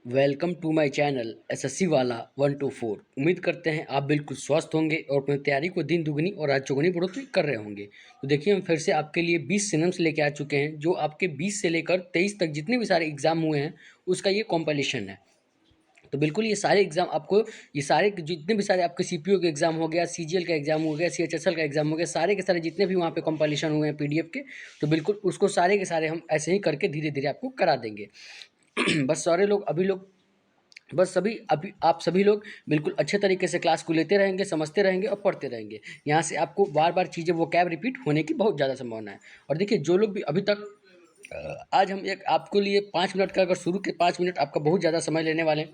Welcome to my channel SSC वाला 1 to 4। उम्मीद करते हैं आप बिल्कुल स्वस्थ होंगे और अपनी तैयारी को दिन दुगनी और रात चौगुनी बढ़ोतरी कर रहे होंगे। तो देखिए हम फिर से आपके लिए 20 सिनम्स लेके आ चुके हैं, जो आपके 20 से लेकर 23 तक जितने भी सारे एग्जाम हुए हैं उसका ये कॉम्पिटिशन है। तो बिल्कुल ये सारे एग्जाम आपको, ये सारे जितने भी सारे आपके सीपीओ के एग्जाम हो गया, सीजीएल का एग्जाम हो गया, सीएचएसएल का एग्जाम हो गया, सारे के सारे जितने भी वहाँ पे कॉम्पिटिशन हुए हैं पीडीएफ के, तो बिल्कुल उसको सारे के सारे हम ऐसे ही करके धीरे धीरे आपको करा देंगे। बस सारे लोग अभी लोग बस सभी अभी आप सभी लोग बिल्कुल अच्छे तरीके से क्लास को लेते रहेंगे, समझते रहेंगे और पढ़ते रहेंगे। यहाँ से आपको बार बार चीज़ें वो कैब रिपीट होने की बहुत ज़्यादा संभावना है। और देखिए जो लोग भी अभी तक आज हम एक आपके लिए 5 मिनट का, अगर शुरू के 5 मिनट आपका बहुत ज़्यादा समय लेने वाले हैं,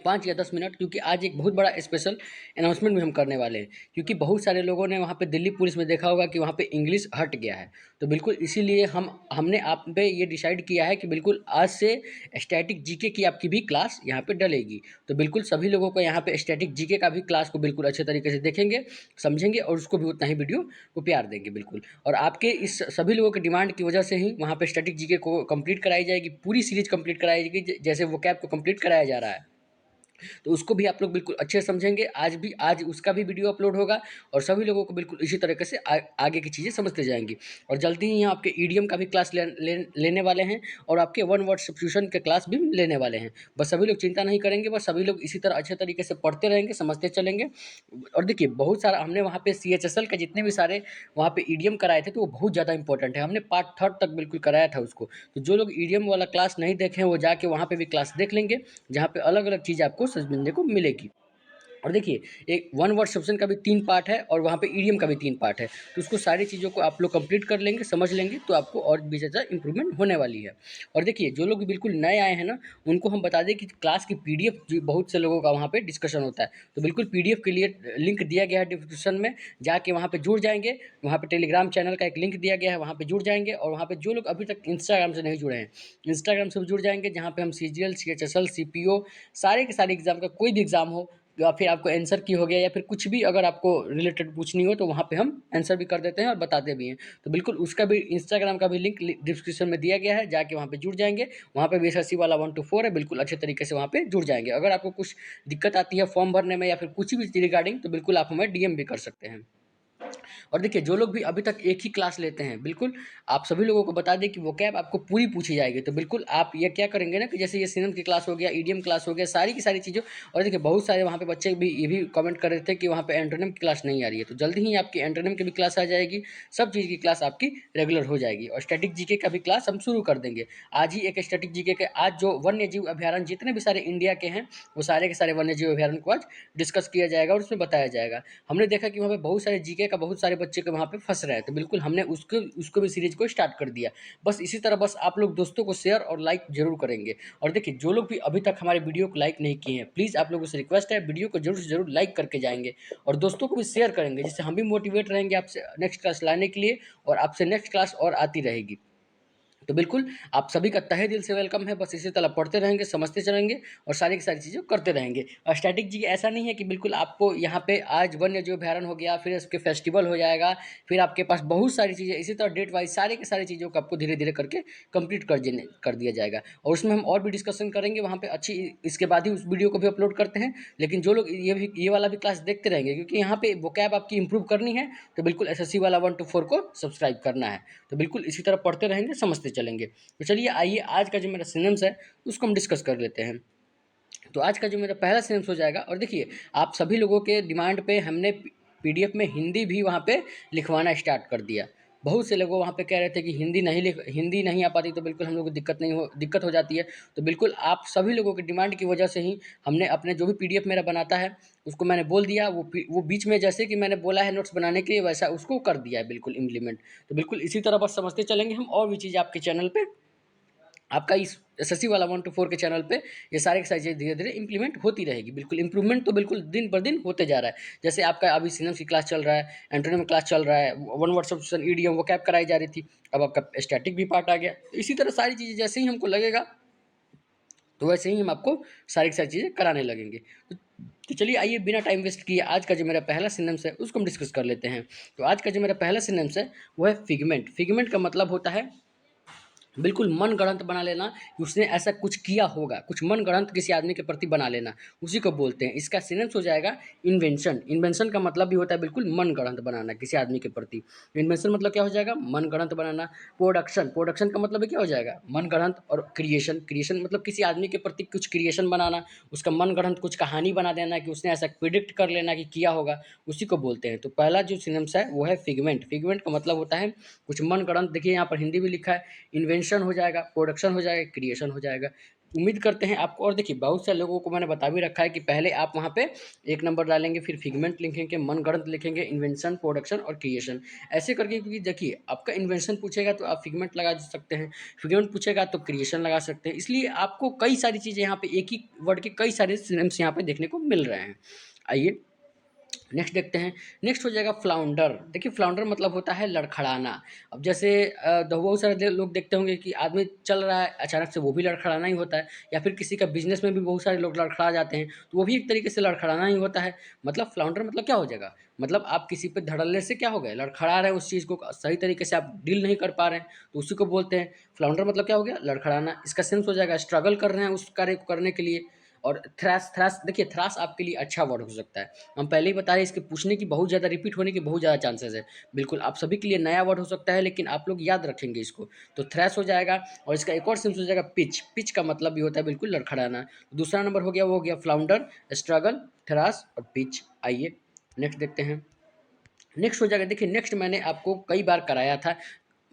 5 या 10 मिनट, क्योंकि आज एक बहुत बड़ा स्पेशल अनाउंसमेंट भी हम करने वाले हैं। क्योंकि बहुत सारे लोगों ने वहाँ पे दिल्ली पुलिस में देखा होगा कि वहाँ पे इंग्लिश हट गया है। तो बिल्कुल इसीलिए हमने आप पे ये डिसाइड किया है कि बिल्कुल आज से स्टैटिक जीके की आपकी भी क्लास यहाँ पे डलेगी। तो बिल्कुल सभी लोगों को यहाँ पे स्टैटिक जीके का भी क्लास को बिल्कुल अच्छे तरीके से देखेंगे, समझेंगे और उसको भी उतना ही वीडियो को प्यार देंगे बिल्कुल। और आपके इस सभी लोगों के डिमांड की वजह से ही वहाँ पे स्टैटिक जीके को कंप्लीट कराई जाएगी, पूरी सीरीज कंप्लीट कराई जाएगी, जैसे वो कैब को कंप्लीट कराया जा रहा है। तो उसको भी आप लोग बिल्कुल अच्छे से समझेंगे। आज उसका भी वीडियो अपलोड होगा और सभी लोगों को बिल्कुल इसी तरीके से आगे की चीज़ें समझते जाएंगी। और जल्दी ही यहाँ आपके ईडीएम का भी क्लास लेने वाले हैं और आपके 1 वर्ड सब्स्टिट्यूशन के क्लास भी लेने वाले हैं। बस सभी लोग चिंता नहीं करेंगे, बस सभी लोग इसी तरह अच्छे तरीके से पढ़ते रहेंगे, समझते चलेंगे। और देखिए बहुत सारा हमने वहाँ पे सीएचएसएल के जितने भी सारे वहाँ पे ईडीएम कराए थे, तो वो बहुत ज़्यादा इंपॉर्टेंट है। हमने पार्ट 3 तक बिल्कुल कराया था उसको। तो जो लोग ईडीएम वाला क्लास नहीं देखे हैं वो जाके वहाँ पे भी क्लास देख लेंगे, जहाँ पे अलग अलग चीज़ आपको समझने को मिलेगी। और देखिए एक 1 वर्ड सब्स्टिट्यूशन का भी 3 पार्ट है और वहाँ पे ईडीएम का भी 3 पार्ट है। तो उसको सारी चीज़ों को आप लोग कंप्लीट कर लेंगे, समझ लेंगे, तो आपको और भी ज़्यादा इंप्रूवमेंट होने वाली है। और देखिए जो लोग बिल्कुल नए आए हैं ना, उनको हम बता दें कि क्लास की पीडीएफ जो बहुत से लोगों का वहाँ पे डिस्कशन होता है, तो बिल्कुल पीडीएफ के लिए लिंक दिया गया है डिस्क्रिप्शन में, जाके वहाँ पे जुड़ जाएंगे। वहाँ पे टेलीग्राम चैनल का एक लिंक दिया गया है, वहाँ पे जुड़ जाएंगे। और वहाँ पे जो लोग अभी तक इंस्टाग्राम से नहीं जुड़े हैं, इंस्टाग्राम से भी जुड़ जाएंगे, जहाँ पे हम सीजीएल, सीएचएसएल, सीपीओ, सारे के सारे एग्जाम का कोई भी एग्जाम हो, या फिर आपको आंसर की हो गया, या फिर कुछ भी अगर आपको रिलेटेड पूछनी हो, तो वहाँ पे हम आंसर भी कर देते हैं और बताते भी हैं। तो बिल्कुल उसका भी इंस्टाग्राम का भी लिंक डिस्क्रिप्शन में दिया गया है, जाके वहाँ पे जुड़ जाएंगे। वहाँ पे भी एसएससी वाला 1 to 4 है, बिल्कुल अच्छे तरीके से वहाँ पे जुड़ जाएंगे। अगर आपको कुछ दिक्कत आती है फॉर्म भरने में या फिर कुछ भी रिगार्डिंग, तो बिल्कुल आप हमें डीएम भी कर सकते हैं। और देखिए जो लोग भी अभी तक एक ही क्लास लेते हैं, बिल्कुल आप सभी लोगों को बता दें कि वो कैब आपको पूरी पूछी जाएगी। तो बिल्कुल आप ये क्या करेंगे ना, कि जैसे ये सिनम की क्लास हो गया, ईडीएम क्लास हो गया, सारी की सारी चीज़ों। और देखिए बहुत सारे वहाँ पे बच्चे भी ये भी कमेंट कर रहे थे कि वहाँ पे एंटोनिम की क्लास नहीं आ रही है, तो जल्दी ही आपकी एंटोनिम की भी क्लास आ जाएगी। सब चीज़ की क्लास आपकी रेगुलर हो जाएगी। और स्टैटिक जीके का भी क्लास हम शुरू कर देंगे आज ही। एक स्टैटिक जीके के आज जो वन्य जीव अभ्यारण्य जितने भी सारे इंडिया के हैं, वो सारे के सारे वन्य जीव अभ्यारण्य को आज डिस्कस किया जाएगा और उसमें बताया जाएगा। हमने देखा कि वहाँ पे बहुत सारे जीके का बहुत सारे बच्चे के वहाँ पे फंस रहे हैं, तो बिल्कुल हमने उसको उसको भी सीरीज को स्टार्ट कर दिया। बस इसी तरह बस आप लोग दोस्तों को शेयर और लाइक जरूर करेंगे। और देखिए जो लोग भी अभी तक हमारे वीडियो को लाइक नहीं किए हैं, प्लीज़ आप लोगों से रिक्वेस्ट है, वीडियो को जरूर से जरूर लाइक करके जाएंगे और दोस्तों को भी शेयर करेंगे, जिससे हम भी मोटिवेट रहेंगे आपसे नेक्स्ट क्लास लाने के लिए, और आपसे नेक्स्ट क्लास और आती रहेगी। तो बिल्कुल आप सभी का तहे दिल से वेलकम है। बस इसी तरह पढ़ते रहेंगे, समझते चलेंगे और सारी की सारी चीज़ें करते रहेंगे। और स्टैटिक जी ऐसा नहीं है कि बिल्कुल आपको यहाँ पे आज वन्य जीव अभ्यारण्य हो गया, फिर इसके फेस्टिवल हो जाएगा, फिर आपके पास बहुत सारी चीज़ें इसी तरह डेट वाइज सारे के सारी चीज़ों को आपको धीरे धीरे करके कंप्लीट कर दिया जाएगा। और उसमें हम और भी डिस्कशन करेंगे वहाँ पे अच्छी। इसके बाद ही उस वीडियो को भी अपलोड करते हैं। लेकिन जो लोग ये वाला भी क्लास देखते रहेंगे, क्योंकि यहाँ पे वो कैब आपकी इंप्रूव करनी है, तो बिल्कुल एसएससी वाला 1 to 4 को सब्सक्राइब करना है। तो बिल्कुल इसी तरह पढ़ते रहेंगे, समझते चलेंगे। तो चलिए आइए आज का जो मेरा सिनेम्स है उसको हम डिस्कस कर लेते हैं। तो आज का जो मेरा पहला सिनेम्स हो जाएगा, और देखिए आप सभी लोगों के डिमांड पे हमने पीडीएफ में हिंदी भी वहाँ पे लिखवाना स्टार्ट कर दिया। बहुत से लोग वहाँ पे कह रहे थे कि हिंदी नहीं आ पाती, तो बिल्कुल हम लोग को दिक्कत हो जाती है। तो बिल्कुल आप सभी लोगों की डिमांड की वजह से ही हमने अपने जो भी पीडीएफ मेरा बनाता है उसको मैंने बोल दिया, वो बीच में जैसे कि मैंने बोला है नोट्स बनाने के लिए, वैसा उसको कर दिया है बिल्कुल इम्प्लीमेंट। तो बिल्कुल इसी तरह बस समझते चलेंगे हम, और भी चीज़ें आपके चैनल पे, आपका इस एसएससी वाला 1 to 4 के चैनल पे ये सारे की सारी चीज़ें धीरे धीरे इंप्लीमेंट होती रहेगी। बिल्कुल इंप्रूवमेंट तो बिल्कुल दिन पर दिन होते जा रहा है। जैसे आपका अभी सिनम्स की क्लास चल रहा है, एंटोनिम क्लास चल रहा है, 1 वर्ड सब्स्टिट्यूशन, ईडीएम वो कैप कराई जा रही थी, अब आपका स्टैटिक भी पार्ट आ गया। तो इसी तरह सारी चीज़ें जैसे ही हमको लगेगा, तो वैसे ही हम आपको सारी की सारी चीज़ें कराने लगेंगे। तो चलिए आइए बिना टाइम वेस्ट किए आज का जो मेरा पहला सिनम्स है उसको हम डिस्कस कर लेते हैं। तो आज का जो मेरा पहला सिनम्स है वो है फिगमेंट। फिगमेंट का मतलब होता है बिल्कुल मन गढ़ंत बना लेना कि उसने ऐसा कुछ किया होगा, कुछ मन गढ़ंत किसी आदमी के प्रति बना लेना, उसी को बोलते हैं। इसका सिनोनिम्स हो जाएगा इन्वेंशन। इन्वेंशन का मतलब भी होता है बिल्कुल मन गढ़ंत बनाना किसी आदमी के प्रति। इन्वेंशन मतलब क्या हो जाएगा? मन गढ़ंत बनाना। प्रोडक्शन, प्रोडक्शन का मतलब क्या हो जाएगा? मन गढ़ंत। और क्रिएशन, क्रिएशन मतलब किसी आदमी के प्रति कुछ क्रिएशन बनाना, उसका मन गढ़ंत कुछ कहानी बना देना कि उसने ऐसा प्रिडिक्ट कर लेना कि किया होगा, उसी को बोलते हैं। तो पहला जो सिनोनिम्स है वो है फिगमेंट। फिगमेंट का मतलब होता है कुछ मन गढ़ंत। देखिए यहाँ पर हिंदी में लिखा है, इन्वेंशन हो जाएगा, प्रोडक्शन हो जाएगा, क्रिएशन हो जाएगा। उम्मीद करते हैं आपको। और देखिए बहुत से लोगों को मैंने बता भी रखा है कि पहले आप वहाँ पे एक नंबर डालेंगे, फिर फिगमेंट लिखेंगे, मनगढ़ंत लिखेंगे, इन्वेंशन, प्रोडक्शन और क्रिएशन, ऐसे करके। क्योंकि देखिए आपका इन्वेंशन पूछेगा तो आप फिगमेंट लगा सकते हैं, फिगमेंट पूछेगा तो क्रिएशन लगा सकते हैं। इसलिए आपको कई सारी चीज़ें यहाँ पे एक ही वर्ड के कई सारे सिनोनिम्स यहाँ पे देखने को मिल रहे हैं। आइए नेक्स्ट देखते हैं। नेक्स्ट हो जाएगा फ्लाउंडर। देखिए फ्लाउंडर मतलब होता है लड़खड़ाना। अब जैसे बहुत सारे लोग देखते होंगे कि आदमी चल रहा है, अचानक से वो भी लड़खड़ाना ही होता है। या फिर किसी का बिजनेस में भी बहुत सारे लोग लड़खड़ा जाते हैं, तो वो भी एक तरीके से लड़खड़ाना ही होता है। मतलब फ्लाउंडर मतलब क्या हो जाएगा? मतलब आप किसी पे धड़ल्ले से क्या हो गए, लड़खड़ा रहे हैं, उस चीज़ को सही तरीके से आप डील नहीं कर पा रहे हैं, तो उसी को बोलते हैं फ्लाउंडर। मतलब क्या हो गया? लड़खड़ाना। इसका सेंस हो जाएगा स्ट्रगल कर रहे हैं उस कार्य को करने के लिए। और थ्रैश, थ्रैश देखिए थ्रैश आपके लिए अच्छा वर्ड हो सकता है। हम पहले ही बता रहे हैं, इसके पूछने की बहुत ज़्यादा, रिपीट होने की बहुत ज़्यादा चांसेस है। बिल्कुल आप सभी के लिए नया वर्ड हो सकता है, लेकिन आप लोग याद रखेंगे इसको। तो थ्रैश हो जाएगा। और इसका एक और सेंस हो जाएगा पिच। पिच का मतलब भी होता है बिल्कुल लड़खड़ाना। तो दूसरा नंबर हो गया, वो हो गया फ्लाउंडर, स्ट्रगल, थ्रैश और पिच। आइए नेक्स्ट देखते हैं। नेक्स्ट हो जाएगा। देखिए नेक्स्ट मैंने आपको कई बार कराया था,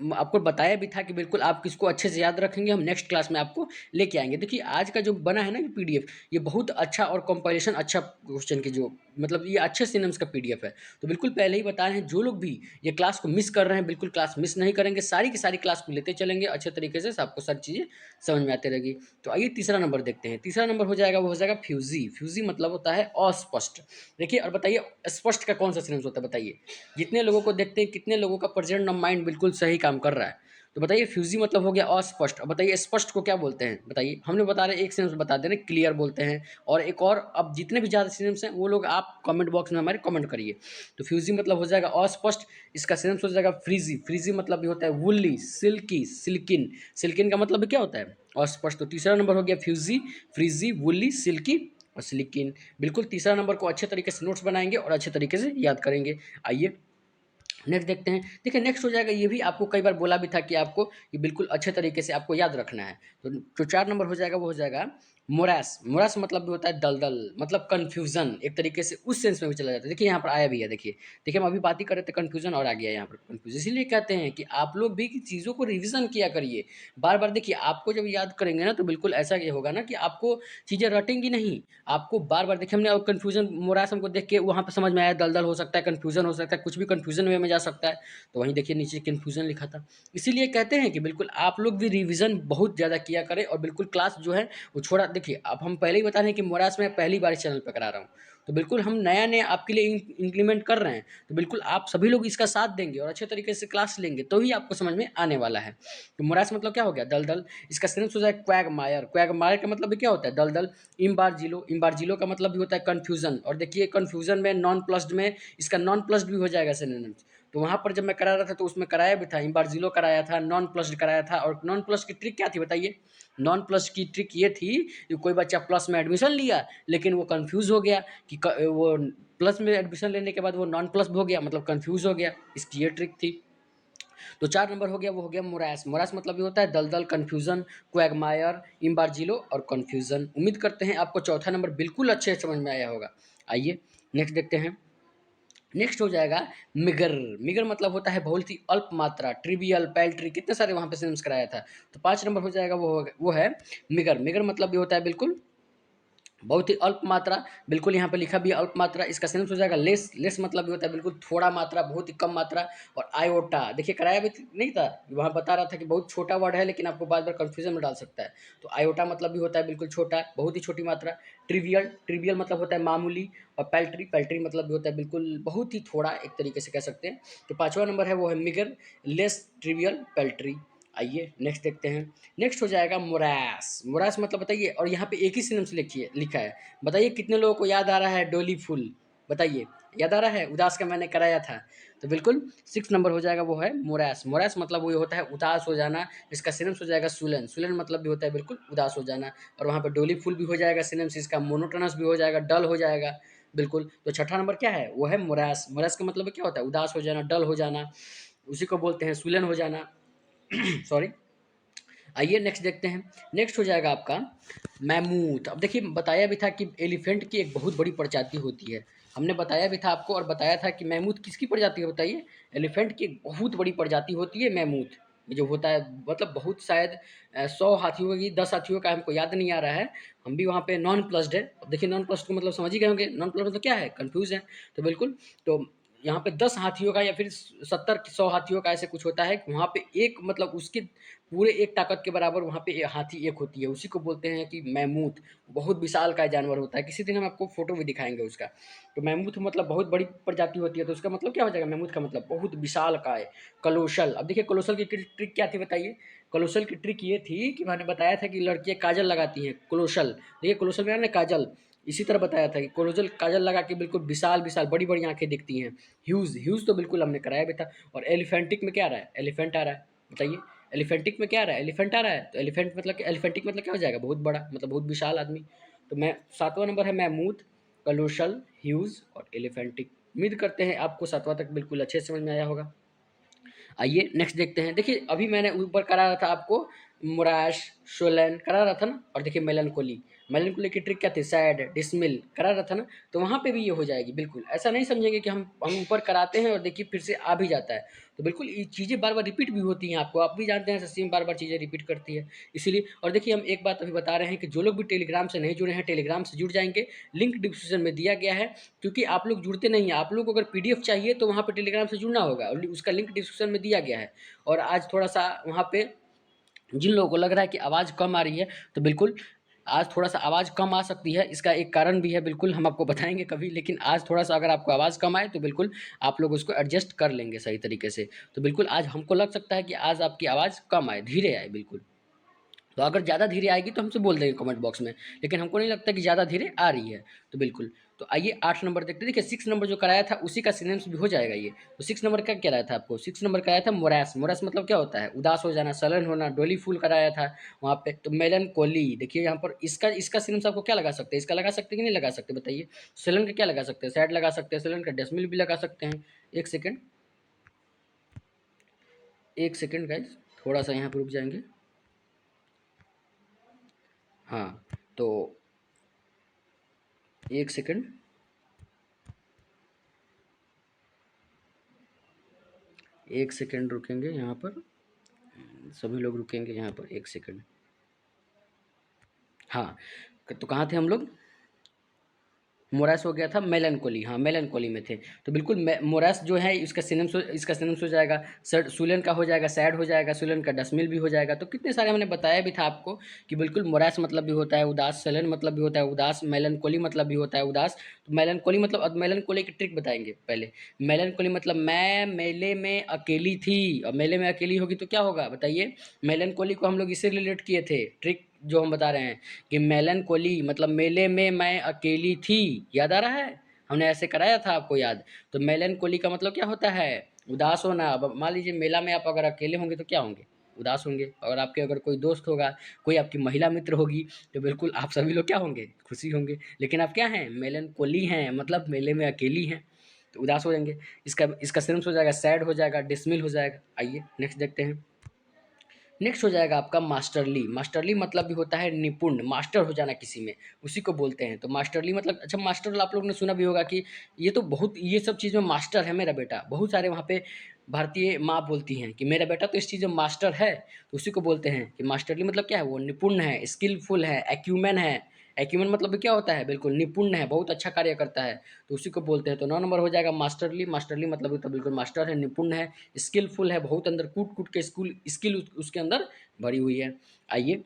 आपको बताया भी था कि बिल्कुल आप किसको अच्छे से याद रखेंगे, हम नेक्स्ट क्लास में आपको लेके आएंगे। देखिए आज का जो बना है ना ये पीडीएफ, ये बहुत अच्छा और कंपाइलेशन अच्छा क्वेश्चन की जो मतलब ये अच्छे सिनम्स का पीडीएफ है। तो बिल्कुल पहले ही बता रहे हैं, जो लोग भी ये क्लास को मिस कर रहे हैं, बिल्कुल क्लास मिस नहीं करेंगे, सारी की सारी क्लास को लेते चलेंगे अच्छे तरीके से, आपको सारी चीज़ें समझ में आती रहेगी। तो आइए तीसरा नंबर देखते हैं। तीसरा नंबर हो जाएगा, वो हो जाएगा फ्यूजी। फ्यूजी मतलब होता है अस्पष्ट। देखिए और बताइए स्पष्ट का कौन सा सिनम्स होता है बताइए? जितने लोगों को देखते हैं कितने लोगों का प्रेजेंट ऑफ माइंड बिल्कुल सही काम कर रहा है? तो बताइए फ्यूजी मतलब हो गया अस्पष्ट। अब बताइए स्पष्ट को क्या बोलते हैं बताइए? हमने बता रहे एक सेंस बता दे रहे, क्लियर बोलते हैं। और एक और, अब जितने भी ज़्यादा सिनम्स हैं वो लोग आप कमेंट बॉक्स में हमारे कमेंट करिए। तो फ्यूजी मतलब हो जाएगा अस्पष्ट। इसका सिनम्स हो जाएगा फ्रीजी। फ्रीजी मतलब भी होता है वुल्ली, सिल्की, सिल्किन। सिल्किन का मतलब क्या होता है? अस्पष्ट। तो तीसरा नंबर हो गया फ्यूजी, फ्रीजी, वुल्ली, सिल्की और सिलिकिन। बिल्कुल तीसरा नंबर को अच्छे तरीके से नोट्स बनाएंगे और अच्छे तरीके से याद करेंगे। आइए नेक्स्ट देखते हैं। देखिए नेक्स्ट हो जाएगा, ये भी आपको कई बार बोला भी था कि आपको ये बिल्कुल अच्छे तरीके से आपको याद रखना है। तो जो 4 नंबर हो जाएगा वो हो जाएगा मोरास। मोरास मतलब भी होता है दलदल, मतलब कन्फ्यूज़न, एक तरीके से उस सेंस में भी चला जाता है। देखिए यहाँ पर आया भी है, देखिए देखिए हम अभी बात ही कर रहे थे कन्फ्यूज़न और आ गया यहाँ पर कन्फ्यूज़न। इसीलिए कहते हैं कि आप लोग भी कि चीज़ों को रिविज़न किया करिए बार-बार। देखिए आपको जब याद करेंगे ना तो बिल्कुल ऐसा ये होगा ना कि आपको चीज़ें रटेंगी नहीं, आपको बार-बार। देखिए हमने अब कन्फ्यूज़न मोरास हमको देख के वहाँ पे समझ में आया, दलदल हो सकता है, कन्फ्यूज़न हो सकता है, कुछ भी कन्फ्यूज़न वे में जा सकता है। तो वहीं देखिए नीचे कन्फ्यूज़न लिखा था। इसीलिए कहते हैं कि बिल्कुल आप लोग भी रिवीज़न बहुत ज़्यादा किया करें और बिल्कुल क्लास जो है वो छोड़ा। देखिए अब हम पहले ही बता रहे हैं कि मोरास मैं पहली बार इस चैनल पे करा रहा हूँ। तो बिल्कुल हम नया-नया आपके लिए इम्प्लीमेंट कर रहे हैं। तो बिल्कुल आप सभी लोग इसका साथ देंगे और अच्छे तरीके से क्लास लेंगे तो ही आपको समझ में आने वाला है। तो मोरास मतलब क्या हो गया? दलदल। इसका सेंस हो जाए क्वैगमायर। क्वैगमायर का मतलब भी क्या होता है? दलदल। इम्बार्जिलो, इम्बार्जिलो का मतलब भी होता है कन्फ्यूज़न। और देखिए कन्फ्यूज़न में नॉन प्लस्ड में इसका नॉन प्लस्ड भी हो जाएगा सिनोनिम्स। तो वहाँ पर जब मैं करा रहा था तो उसमें कराया भी था, इम्बार्जिलो कराया था, नॉन प्लस्ड कराया था। और नॉन प्लस की ट्रिक क्या थी बताइए? नॉन प्लस की ट्रिक ये थी कि कोई बच्चा प्लस में एडमिशन लिया लेकिन वो कन्फ्यूज़ हो गया कि वो प्लस में एडमिशन लेने के बाद वो नॉन प्लस हो गया, मतलब कन्फ्यूज़ हो गया। इसकी ये ट्रिक थी। तो 4 नंबर हो गया, वो हो गया मोरास। मोरास मतलब ये होता है दलदल, कन्फ्यूज़न, क्वैगमायर, इम्बार्जिलो और कन्फ्यूज़न। उम्मीद करते हैं आपको चौथा नंबर बिल्कुल अच्छे से समझ में आया होगा। आइए नेक्स्ट देखते हैं। नेक्स्ट हो जाएगा मिगर। मिगर मतलब होता है बहुत ही अल्प मात्रा, ट्रिवियल, पैल्ट्री, कितने सारे वहाँ पे सिनम्स कराया था। तो 5 नंबर हो जाएगा, वो है मिगर। मिगर मतलब भी होता है बिल्कुल बहुत ही अल्प मात्रा। बिल्कुल यहाँ पे लिखा भी है अल्प मात्रा। इसका सेंस हो जाएगा लेस। लेस मतलब भी होता है बिल्कुल थोड़ा मात्रा, बहुत ही कम मात्रा। और आयोटा, देखिए कराया भी नहीं था, वहाँ बता रहा था कि बहुत छोटा वर्ड है लेकिन आपको बार बार कन्फ्यूजन में डाल सकता है। तो आयोटा मतलब भी होता है बिल्कुल छोटा, बहुत ही छोटी मात्रा। ट्रिवियल, ट्रिवियल मतलब होता है मामूली। और पैल्ट्री, पैल्ट्री मतलब भी होता है बिल्कुल बहुत ही थोड़ा, एक तरीके से कह सकते हैं। तो 5वां नंबर है वो है मिगर, लेस, ट्रिवियल, पैल्ट्री। आइए नेक्स्ट देखते हैं। नेक्स्ट हो जाएगा मोरास। मोरास मतलब बताइए, और यहाँ पे एक ही सिनम से लिखिए लिखा है। बताइए कितने लोगों को याद आ रहा है डोली फुल? बताइए, याद आ रहा है? उदास का मैंने कराया था। तो बिल्कुल 6 नंबर हो जाएगा, वो है मोरास। मोरास मतलब वो होता है उदास हो जाना। इसका सिनोनिम्स हो जाएगा सूलन। सूलन मतलब भी होता है बिल्कुल उदास हो जाना। और वहाँ पे डोली फुल भी हो जाएगा सिनोनिम्स इसका, मोनोटोनस भी हो जाएगा, डल हो जाएगा। बिल्कुल, तो छठा नंबर क्या है? वो है मोरास। मोरास का मतलब क्या होता है? उदास हो जाना, डल हो जाना, उसी को बोलते हैं सूलन हो जाना। सॉरी। आइए नेक्स्ट देखते हैं। नेक्स्ट हो जाएगा आपका मैमूथ। अब देखिए, बताया भी था कि एलिफेंट की एक बहुत बड़ी प्रजाति होती है। हमने बताया भी था आपको, और बताया था कि मैमूथ किसकी प्रजाति है बताइए? एलिफेंट की एक बहुत बड़ी प्रजाति होती है मैमूथ। ये जो होता है मतलब बहुत शायद 100 हाथियों की, 10 हाथियों का हमको याद नहीं आ रहा है। हम भी वहाँ पे नॉन प्लस्ड है। अब देखिए, नॉन प्लस्ड को मतलब समझ ही गए होंगे। नॉन प्लस्ड मतलब क्या है? कन्फ्यूज है। तो बिल्कुल, तो यहाँ पे 10 हाथियों का या फिर 70-100 हाथियों का ऐसे कुछ होता है कि वहाँ पे एक मतलब उसके पूरे एक ताकत के बराबर वहाँ पे हाथी एक होती है, उसी को बोलते हैं कि मैमूथ। बहुत विशाल का जानवर होता है। किसी दिन हम आपको फोटो भी दिखाएंगे उसका। तो मैमूथ मतलब बहुत बड़ी प्रजाति होती है। तो उसका मतलब क्या हो जाएगा? मैमूथ का मतलब बहुत विशाल का है। कलोशल। अब देखिए, कलोशल की ट्रिक क्या थी बताइए? कलोशल की ट्रिक ये थी कि मैंने बताया था कि लड़कियाँ काजल लगाती हैं। कलोशल, देखिए कलोशल में ना काजल, इसी तरह बताया था कि कोलोजल काजल लगा के बिल्कुल विशाल विशाल बड़ी बड़ी आंखें दिखती हैं। ह्यूज, ह्यूज तो बिल्कुल हमने कराया भी था। और एलिफेंटिक में क्या आ रहा है? एलिफेंट आ रहा है। बताइए, एलिफेंटिक में क्या आ रहा है? एलिफेंट आ रहा है। तो एलिफेंट मतलब एलिफेंटिक मतलब क्या हो जाएगा? बहुत बड़ा, मतलब बहुत विशाल आदमी। तो मैं 7वां नंबर है मैमूथ, कलोशल, ह्यूज और एलिफेंटिक। उम्मीद करते हैं आपको 7वां तक बिल्कुल अच्छे से समझ में आया होगा। आइए नेक्स्ट देखते हैं। देखिए, अभी मैंने ऊपर करा रहा था आपको मोराश, शोलन करा रहा था ना। और देखिए मेलनकोली, मेलनकोली की ट्रिक क्या थी? सैड, डिसमिल करा रहा था ना। तो वहाँ पे भी ये हो जाएगी। बिल्कुल ऐसा नहीं समझेंगे कि हम ऊपर कराते हैं और देखिए फिर से आ भी जाता है। तो बिल्कुल ये चीज़ें बार बार रिपीट भी होती हैं। आपको, आप भी जानते हैं सस्ती में बार बार चीज़ें रिपीट करती है। इसीलिए, और देखिए हम एक बात अभी बता रहे हैं कि जो लोग भी टेलीग्राम से नहीं जुड़े हैं, टेलीग्राम से जुड़ जाएंगे। लिंक डिस्क्रिप्शन में दिया गया है। क्योंकि आप लोग जुड़ते नहीं हैं। आप लोग को अगर पीडीएफ चाहिए तो वहाँ पे टेलीग्राम से जुड़ना होगा, और उसका लिंक डिस्क्रिप्शन में दिया गया है। और आज थोड़ा सा वहाँ पे जिन लोगों को लग रहा है कि आवाज़ कम आ रही है, तो बिल्कुल आज थोड़ा सा आवाज़ कम आ सकती है। इसका एक कारण भी है, बिल्कुल हम आपको बताएंगे कभी। लेकिन आज थोड़ा सा अगर आपको आवाज़ कम आए तो बिल्कुल आप लोग उसको एडजस्ट कर लेंगे सही तरीके से। तो बिल्कुल आज हमको लग सकता है कि आज आपकी आवाज़ कम आए, धीरे आए बिल्कुल। तो अगर ज़्यादा धीरे आएगी तो हमसे बोल देंगे कमेंट बॉक्स में। लेकिन हमको नहीं लगता कि ज़्यादा धीरे आ रही है। तो बिल्कुल, तो आइए 8 नंबर देखते हैं। देखिए 6 नंबर जो कराया था उसी का सिनोनिम्स भी हो जाएगा ये। तो 6 नंबर का क्या कराया था आपको? 6 नंबर कराया था मोरास। मोरास मतलब क्या होता है? उदास हो जाना, सलन होना, डोली फूल कराया था वहाँ पे। तो मेलनकोली, देखिए यहाँ पर इसका इसका सिनोनिम्स आपको क्या लगा सकते हैं? इसका लगा सकते हैं कि नहीं लगा सकते बताइए? सलन का क्या लगा सकते हैं? सैड लगा सकते हैं, सलन का डेसिमल भी लगा सकते हैं। एक सेकेंड, एक सेकेंड गाइज, थोड़ा सा यहाँ पर रुक जाएंगे। हाँ, तो एक सेकेंड, एक सेकेंड रुकेंगे यहाँ पर। सभी लोग रुकेंगे यहाँ पर, एक सेकंड। हाँ, तो कहाँ थे हम लोग? मोरास हो गया था मेलनकोली। हाँ, मेलनकोली में थे। तो बिल्कुल मोरास जो है इसका सिनोनिम्स हो जाएगा सड, सूलन का हो जाएगा सैड हो जाएगा, सूलन का डसमिल भी हो जाएगा। तो कितने सारे हमने बताया भी था आपको कि बिल्कुल मोरास मतलब भी होता है उदास, सलन मतलब भी होता है उदास, मेलनकोली मतलब भी होता है उदास। तो मेलनकोली मतलब, अब मेलनकोली की ट्रिक बताएंगे पहले। मेलनकोली मतलब मैं मेले में अकेली थी। और मेले में अकेली होगी तो क्या होगा बताइए? मेलनकोली को हम लोग इससे रिलेट किए थे, ट्रिक जो हम बता रहे हैं कि मेलनकोली मतलब मेले में मैं अकेली थी। याद आ रहा है? हमने ऐसे कराया था आपको याद? तो मेलनकोली का मतलब क्या होता है? उदास होना। अब मान लीजिए मेला में आप अगर अकेले होंगे तो क्या होंगे? उदास होंगे। अगर आपके अगर कोई दोस्त होगा, कोई आपकी महिला मित्र होगी, तो बिल्कुल आप सभी लोग क्या होंगे? खुशी होंगे। लेकिन आप क्या हैं? मेलनकोली हैं, मतलब मेले में अकेली हैं, तो उदास हो जाएंगे। इसका सिनोनिम्स हो जाएगा सैड हो जाएगा, डिसमिल हो जाएगा। आइए नेक्स्ट देखते हैं। नेक्स्ट हो जाएगा आपका मास्टरली। मास्टरली मतलब भी होता है निपुण, मास्टर हो जाना किसी में, उसी को बोलते हैं। तो मास्टरली मतलब, अच्छा मास्टर आप लोगों ने सुना भी होगा कि ये तो बहुत, ये सब चीज़ में मास्टर है मेरा बेटा। बहुत सारे वहाँ पे भारतीय माँ बोलती हैं कि मेरा बेटा तो इस चीज़ में मास्टर है। तो उसी को बोलते हैं कि मास्टरली मतलब क्या है? वो निपुण है, स्किलफुल है, एक्यूमेन है। एक्यूमेन मतलब भी क्या होता है? बिल्कुल निपुण है, बहुत अच्छा कार्य करता है। तो उसी को बोलते हैं। तो 9 नंबर हो जाएगा मास्टरली। मास्टरली मतलब तो बिल्कुल मास्टर है, निपुण है, स्किलफुल है, बहुत अंदर कूट कूट के स्किल उसके अंदर भरी हुई है। आइए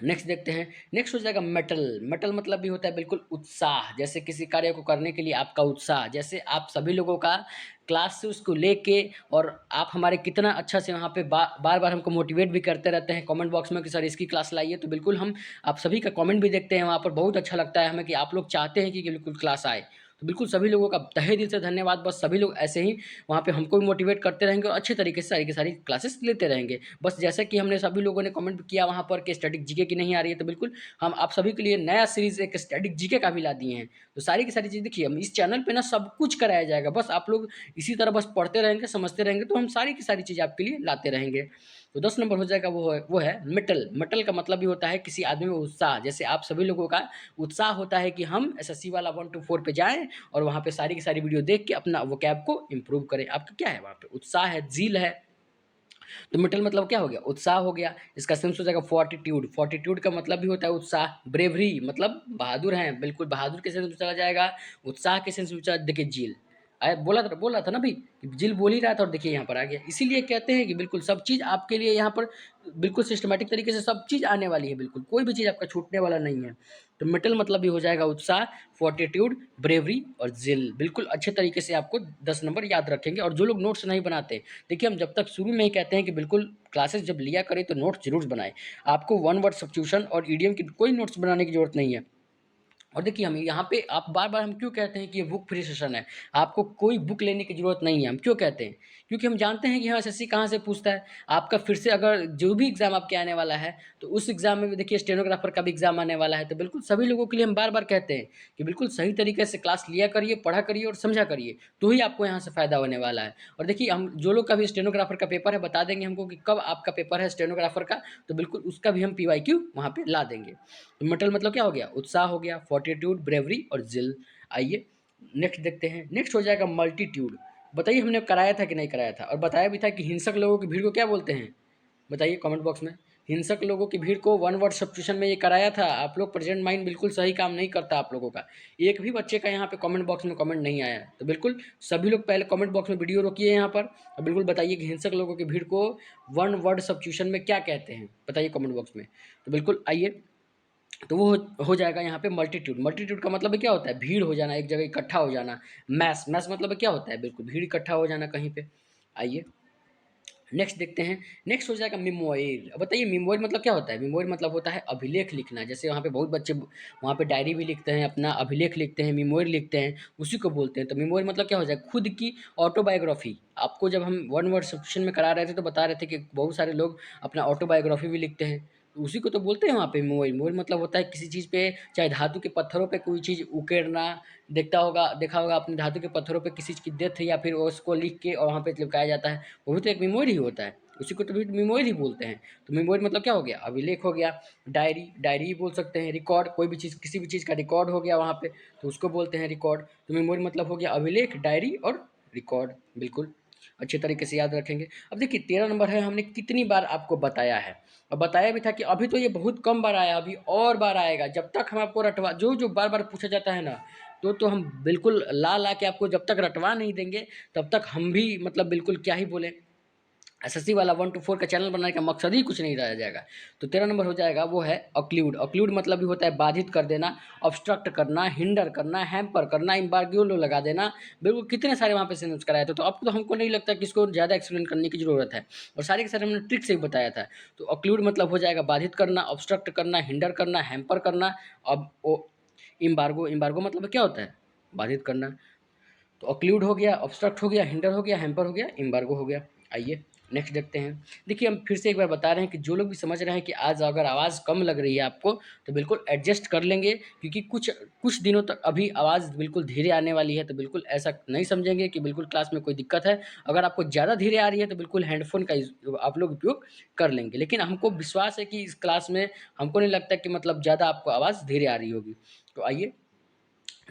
नेक्स्ट देखते हैं। नेक्स्ट हो जाएगा मेटल। मेटल मतलब भी होता है बिल्कुल उत्साह, जैसे किसी कार्य को करने के लिए आपका उत्साह। जैसे आप सभी लोगों का क्लास से उसको लेके, और आप हमारे कितना अच्छा से वहाँ पे बार बार हमको मोटिवेट भी करते रहते हैं कमेंट बॉक्स में कि सर इसकी क्लास लाइए। तो बिल्कुल हम आप सभी का कमेंट भी देखते हैं वहाँ पर, बहुत अच्छा लगता है हमें कि आप लोग चाहते हैं कि बिल्कुल क्लास आए। तो बिल्कुल सभी लोगों का तहे दिल से धन्यवाद। बस सभी लोग ऐसे ही वहाँ पे हमको भी मोटिवेट करते रहेंगे और अच्छे तरीके से सारी की सारी क्लासेस लेते रहेंगे। बस जैसे कि हमने सभी लोगों ने कमेंट किया वहाँ पर कि स्टैटिक जीके की नहीं आ रही है, तो बिल्कुल हम आप सभी के लिए नया सीरीज़ एक स्टैटिक जीके का भी ला दिए हैं। तो सारी की सारी चीज़ देखिए, हम इस चैनल पे ना सब कुछ कराया जाएगा, बस आप लोग इसी तरह बस पढ़ते रहेंगे, समझते रहेंगे, तो हम सारी की सारी चीज़ें आपके लिए लाते रहेंगे। तो 10 नंबर हो जाएगा, वो है मेटल। मेटल का मतलब भी होता है किसी आदमी में उत्साह। जैसे आप सभी लोगों का उत्साह होता है कि हम एसएससी वाला 1 to 4 पे जाएँ और वहाँ पे सारी की सारी वीडियो देख के अपना वोकैब को इम्प्रूव करें। आपका क्या है वहाँ पे? उत्साह है, ज़ील है। तो मेटल मतलब क्या हो गया? उत्साह हो गया। इसका सेंस हो जाएगा फोर्टिट्यूड। फोर्टिट्यूड का मतलब भी होता है उत्साह। ब्रेवरी मतलब बहादुर हैं, बिल्कुल बहादुर के सेंस में चला जाएगा। उत्साह के सेंस में चला, देखिए ज़ील। बोल रहा था ना अभी कि ज़ील बोल ही रहा था और देखिए यहाँ पर आ गया। इसीलिए कहते हैं कि बिल्कुल सब चीज़ आपके लिए यहाँ पर बिल्कुल सिस्टमैटिक तरीके से सब चीज़ आने वाली है, बिल्कुल कोई भी चीज़ आपका छूटने वाला नहीं है। तो मेटल मतलब भी हो जाएगा उत्साह, फोर्टिट्यूड, ब्रेवरी और ज़िल। बिल्कुल अच्छे तरीके से आपको 10 नंबर याद रखेंगे। और जो लोग नोट्स नहीं बनाते, देखिए हम जब तक शुरू में ही कहते हैं कि बिल्कुल क्लासेस जब लिया करें तो नोट्स ज़रूर बनाएँ। आपको वन वर्ड सब्स्टिट्यूशन और ईडीएम की कोई नोट्स बनाने की ज़रूरत नहीं है। और देखिए हम यहाँ पे आप बार-बार हम क्यों कहते हैं कि ये बुक फ्री सेशन है, आपको कोई बुक लेने की ज़रूरत नहीं है। हम क्यों कहते हैं? क्योंकि हम जानते हैं कि हाँ, एसएससी कहाँ से पूछता है। आपका फिर से अगर जो भी एग्ज़ाम आपके आने वाला है, तो उस एग्ज़ाम में भी देखिए स्टेनोग्राफ़र का भी एग्ज़ाम आने वाला है। तो बिल्कुल सभी लोगों के लिए हम बार-बार कहते हैं कि बिल्कुल सही तरीके से क्लास लिया करिए, पढ़ा करिए और समझा करिए, तो ही आपको यहाँ से फ़ायदा होने वाला है। और देखिए हम जो लोग का भी स्टेनोग्राफ़र का पेपर है, बता देंगे हमको कि कब आपका पेपर है स्टेनोग्राफ़र का, तो बिल्कुल उसका भी हम पीवाईक्यू वहाँ पे ला देंगे। तो मेटल मतलब क्या हो गया? उत्साह हो गया, फोर्टिट्यूड, ब्रेवरी और ज़िल। आइए नेक्स्ट देखते हैं। नेक्स्ट हो जाएगा मल्टीट्यूड। बताइए हमने कराया था कि नहीं कराया था? और बताया भी था कि हिंसक लोगों की भीड़ को क्या बोलते हैं? बताइए कमेंट बॉक्स में। हिंसक लोगों की भीड़ को वन वर्ड सब्स्टिट्यूशन में ये कराया था। आप लोग प्रेजेंट माइंड बिल्कुल सही काम नहीं करता आप लोगों का। एक भी बच्चे का यहाँ पे कमेंट बॉक्स में कमेंट नहीं आया है। तो बिल्कुल सभी लोग पहले कमेंट बॉक्स में वीडियो रोकिए यहाँ पर और बिल्कुल बताइए कि हिंसक लोगों की भीड़ को वन वर्ड सब्स्टिट्यूशन में क्या कहते हैं? बताइए कमेंट बॉक्स में। तो बिल्कुल आइए, तो वो हो जाएगा यहाँ पे मल्टीट्यूड। मल्टीट्यूड का मतलब क्या होता है? भीड़ हो जाना, एक जगह इकट्ठा हो जाना। मैस मतलब क्या होता है? बिल्कुल भीड़ इकट्ठा हो जाना कहीं पे। आइए नेक्स्ट देखते हैं। नेक्स्ट हो जाएगा मेमोइर। अब बताइए मेमोइर मतलब क्या होता है? मेमोइर मतलब होता है अभिलेख लिखना। जैसे वहाँ पे बहुत बच्चे वहाँ पे डायरी भी लिखते हैं, अपना अभिलेख लिखते हैं, मेमोइर लिखते हैं, उसी को बोलते हैं। तो मेमोइर मतलब क्या हो जाएगा? खुद की ऑटोबायोग्राफी। आपको जब हम वन वर्ड सब्स्टिट्यूशन में करा रहे थे तो बता रहे थे कि बहुत सारे लोग अपना ऑटोबायोग्राफी भी लिखते हैं, तो उसी को तो बोलते हैं वहाँ पे मेमोइर। मेमोइर मतलब होता है किसी चीज़ पे, चाहे धातु के पत्थरों पे कोई चीज़ उकेरना। देखा होगा आपने धातु के पत्थरों पे किसी चीज़ की डेथ या फिर उसको लिख के और वहाँ पे चिपकाया जाता है, वो भी तो एक मेमोरी ही होता है। उसी को तो भी मेमोरी ही बोलते हैं। तो मेमोरी मतलब क्या हो गया? अभिलेख हो गया। डायरी ही बोल सकते हैं। रिकॉर्ड, कोई भी चीज़ किसी भी चीज़ का रिकॉर्ड हो गया वहाँ पे, तो उसको बोलते हैं रिकॉर्ड। तो मेमोरी मतलब हो गया अभिलेख, डायरी और रिकॉर्ड। बिल्कुल अच्छे तरीके से याद रखेंगे। अब देखिए 13 नंबर है, हमने कितनी बार आपको बताया है और बताया भी था कि अभी तो ये बहुत कम बार आया, अभी और बार आएगा। जब तक हम आपको रटवा जो बार बार पूछा जाता है ना, तो हम बिल्कुल ला के आपको जब तक रटवा नहीं देंगे तब तक हम भी मतलब बिल्कुल क्या ही बोले। एसएससी वाला 1 to 4 का चैनल बनाने का मकसद ही कुछ नहीं रह जाएगा। तो 13 नंबर हो जाएगा, वो है ऑक्लूड। ऑक्लूड मतलब भी होता है बाधित कर देना, ऑब्स्ट्रक्ट करना, हिंडर करना, हैम्पर करना, एम्बार्गो लगा देना। बिल्कुल कितने सारे वहाँ पे सिनोनिम्स कराए थे, तो अब तो हमको नहीं लगता कि इसको ज़्यादा एक्सप्लेन करने की ज़रूरत है और सारे के सारे हमने ट्रिक से ही बताया था। तो ऑक्लूड मतलब हो जाएगा बाधित करना, ऑब्स्ट्रक्ट करना, हिंडर करना, हैम्पर करना। अब एम्बार्गो मतलब क्या होता है? बाधित करना। तो ऑक्लूड हो गया, ऑब्स्ट्रक्ट हो गया, हिंडर हो गया, हैम्पर हो गया, एम्बार्गो हो गया। आइए नेक्स्ट देखते हैं। देखिए हम फिर से एक बार बता रहे हैं कि जो लोग भी समझ रहे हैं कि आज अगर आवाज़ कम लग रही है आपको, तो बिल्कुल एडजस्ट कर लेंगे, क्योंकि कुछ दिनों तक अभी आवाज़ बिल्कुल धीरे आने वाली है। तो बिल्कुल ऐसा नहीं समझेंगे कि बिल्कुल क्लास में कोई दिक्कत है। अगर आपको ज़्यादा धीरे आ रही है तो बिल्कुल हेडफोन का आप लोग उपयोग कर लेंगे, लेकिन हमको विश्वास है कि इस क्लास में हमको नहीं लगता कि मतलब ज़्यादा आपको आवाज़ धीरे आ रही होगी। तो आइए